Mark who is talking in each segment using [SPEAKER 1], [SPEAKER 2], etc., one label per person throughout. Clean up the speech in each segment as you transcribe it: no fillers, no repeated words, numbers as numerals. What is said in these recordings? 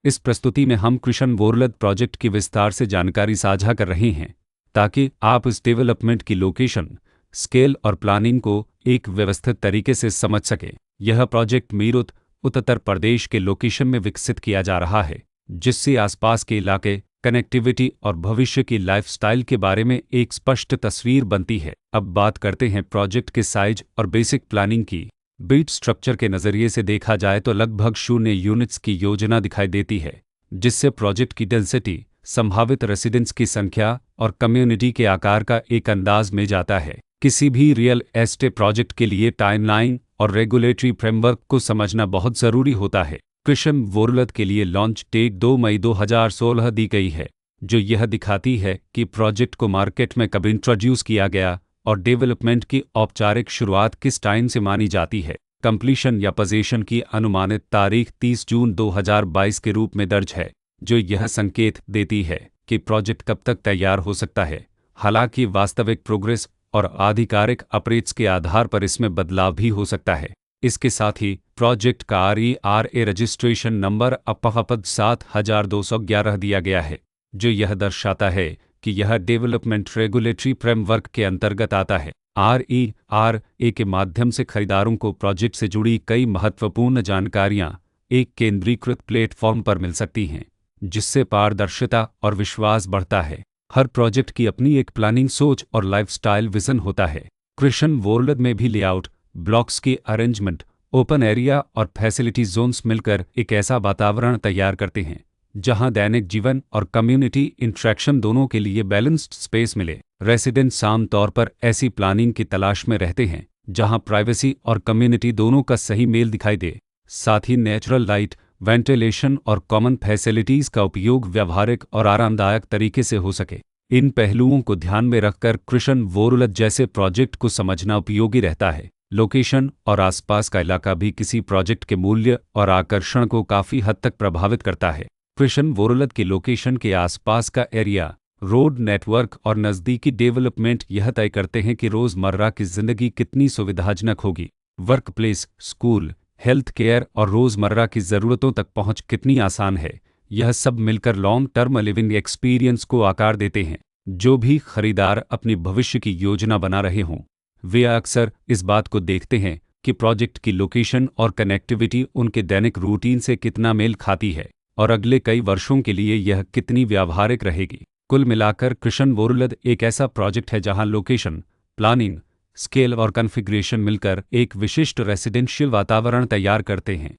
[SPEAKER 1] इस प्रस्तुति में हम कृष्ण वोरलद प्रोजेक्ट की विस्तार से जानकारी साझा कर रहे हैं ताकि आप इस डेवलपमेंट की लोकेशन, स्केल और प्लानिंग को एक व्यवस्थित तरीके से समझ सकें। यह प्रोजेक्ट मीरठ, उत्तर प्रदेश के लोकेशन में विकसित किया जा रहा है, जिससे आसपास के इलाके, कनेक्टिविटी और भविष्य की लाइफस्टाइल के बारे में एक स्पष्ट तस्वीर बनती है। अब बात करते हैं प्रोजेक्ट के साइज और बेसिक प्लानिंग की। बिट स्ट्रक्चर के नज़रिए से देखा जाए तो लगभग 0 यूनिट्स की योजना दिखाई देती है, जिससे प्रोजेक्ट की डेंसिटी, संभावित रेसिडेंट्स की संख्या और कम्युनिटी के आकार का एक अंदाज में जाता है। किसी भी रियल एस्टेट प्रोजेक्ट के लिए टाइमलाइन और रेगुलेटरी फ्रेमवर्क को समझना बहुत ज़रूरी होता है। कृष्ण वोरलद के लिए लॉन्च डेट 2 मई 2016 दी गई है, जो यह दिखाती है कि प्रोजेक्ट को मार्केट में कब इंट्रोड्यूस किया गया और डेवलपमेंट की औपचारिक शुरुआत किस टाइम से मानी जाती है। कंप्लीशन या पोजीशन की अनुमानित तारीख 30 जून 2022 के रूप में दर्ज है, जो यह संकेत देती है कि प्रोजेक्ट कब तक तैयार हो सकता है। हालांकि वास्तविक प्रोग्रेस और आधिकारिक अपडेट्स के आधार पर इसमें बदलाव भी हो सकता है। इसके साथ ही प्रोजेक्ट का RERA रजिस्ट्रेशन नंबर अपहपद 7211 दिया गया है, जो यह दर्शाता है कि यह डेवलपमेंट रेगुलेटरी फ्रेमवर्क के अंतर्गत आता है। RERA के माध्यम से खरीदारों को प्रोजेक्ट से जुड़ी कई महत्वपूर्ण जानकारियां एक केंद्रीकृत प्लेटफॉर्म पर मिल सकती हैं, जिससे पारदर्शिता और विश्वास बढ़ता है। हर प्रोजेक्ट की अपनी एक प्लानिंग सोच और लाइफस्टाइल विजन होता है। कृष्ण वोरलद में भी लेआउट, ब्लॉक्स की अरेंजमेंट, ओपन एरिया और फैसिलिटी जोन्स मिलकर एक ऐसा वातावरण तैयार करते हैं जहां दैनिक जीवन और कम्युनिटी इंटरेक्शन दोनों के लिए बैलेंस्ड स्पेस मिले। रेसिडेंट्स आम तौर पर ऐसी प्लानिंग की तलाश में रहते हैं जहां प्राइवेसी और कम्युनिटी दोनों का सही मेल दिखाई दे। साथ ही नेचुरल लाइट, वेंटिलेशन और कॉमन फैसिलिटीज़ का उपयोग व्यावहारिक और आरामदायक तरीके से हो सके। इन पहलुओं को ध्यान में रखकर कृष्ण वोरलद जैसे प्रोजेक्ट को समझना उपयोगी रहता है। लोकेशन और आसपास का इलाका भी किसी प्रोजेक्ट के मूल्य और आकर्षण को काफ़ी हद तक प्रभावित करता है। कृष्ण वोरलद की लोकेशन के आसपास का एरिया, रोड नेटवर्क और नज़दीकी डेवलपमेंट यह तय करते हैं कि रोज़मर्रा की ज़िंदगी कितनी सुविधाजनक होगी। Work place, school, health care और रोज़मर्रा की ज़रूरतों तक पहुंच कितनी आसान है। यह सब मिलकर लॉन्ग टर्म लिविंग एक्सपीरियंस को आकार देते हैं। जो भी खरीदार अपनी भविष्य की योजना बना रहे हों, वे अक्सर इस बात को देखते हैं कि प्रोजेक्ट की लोकेशन और कनेक्टिविटी उनके दैनिक रूटीन से कितना मेल खाती है और अगले कई वर्षों के लिए यह कितनी व्यावहारिक रहेगी। कुल मिलाकर कृष्ण वोरलद एक ऐसा प्रोजेक्ट है जहां लोकेशन, प्लानिंग, स्केल और कॉन्फ़िगरेशन मिलकर एक विशिष्ट रेसिडेंशियल वातावरण तैयार करते हैं।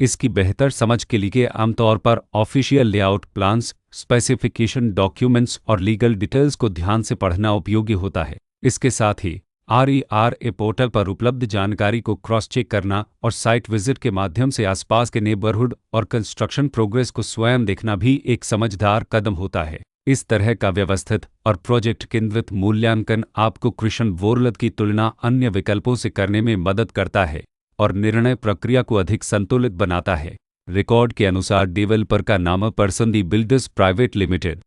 [SPEAKER 1] इसकी बेहतर समझ के लिए आमतौर पर official layout plans, specification documents और लीगल डिटेल्स को ध्यान से पढ़ना उपयोगी होता है। इसके साथ ही RERA पोर्टल पर उपलब्ध जानकारी को क्रॉस चेक करना और साइट विजिट के माध्यम से आसपास के नेबरहुड और कंस्ट्रक्शन प्रोग्रेस को स्वयं देखना भी एक समझदार कदम होता है। इस तरह का व्यवस्थित और प्रोजेक्ट केंद्रित मूल्यांकन आपको कृष्ण वोरलद की तुलना अन्य विकल्पों से करने में मदद करता है और निर्णय प्रक्रिया को अधिक संतुलित बनाता है। रिकॉर्ड के अनुसार डेवलपर का नाम परसंदी बिल्डर्स प्राइवेट लिमिटेड